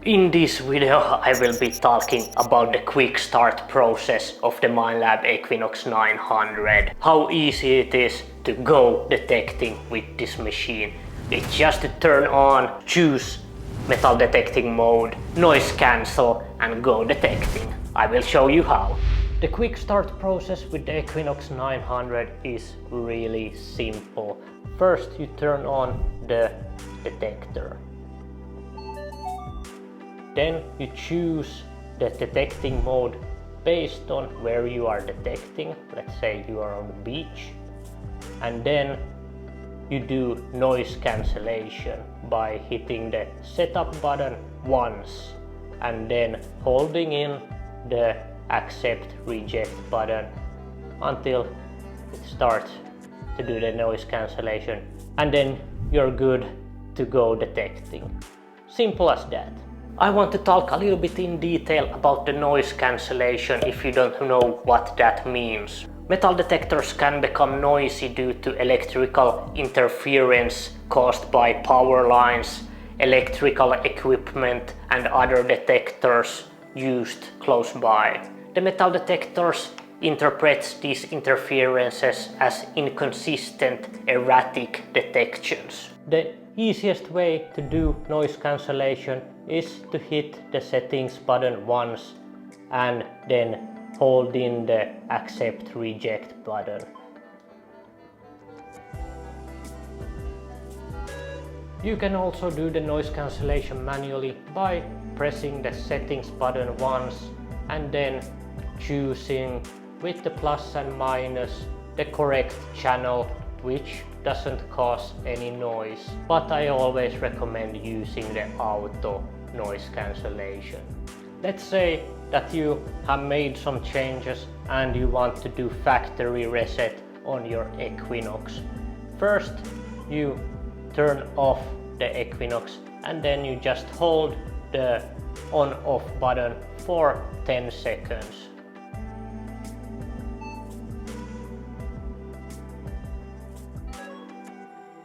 In this video I will be talking about the quick start process of the Minelab Equinox 900. How easy it is to go detecting with this machine. It's just to turn on, choose metal detecting mode, noise cancel and go detecting. I will show you how. The quick start process with the Equinox 900 is really simple. First you turn on the detector. Then you choose the detecting mode based on where you are detecting. Let's say you are on the beach. And then you do noise cancellation by hitting the setup button once and then holding in the accept reject button until it starts to do the noise cancellation, and then you're good to go detecting. Simple as that. I want to talk a little bit in detail about the noise cancellation if you don't know what that means. Metal detectors can become noisy due to electrical interference caused by power lines, electrical equipment and other detectors used close by. The metal detectors interprets these interferences as inconsistent, erratic detections. The easiest way to do noise cancellation is to hit the settings button once and then hold in the accept reject button. You can also do the noise cancellation manually by pressing the settings button once and then choosing with the plus and minus the correct channel which doesn't cause any noise, but I always recommend using the auto noise cancellation. Let's say that you have made some changes and you want to do factory reset on your Equinox. First you turn off the Equinox and then you just hold the on-off button for 10 seconds.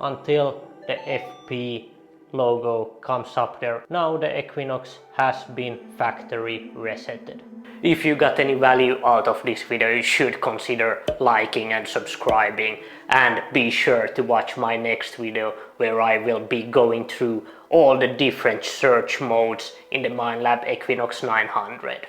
Until the FP logo comes up there. Now the Equinox has been factory resetted. If you got any value out of this video, you should consider liking and subscribing, and be sure to watch my next video where I will be going through all the different search modes in the Minelab Equinox 900.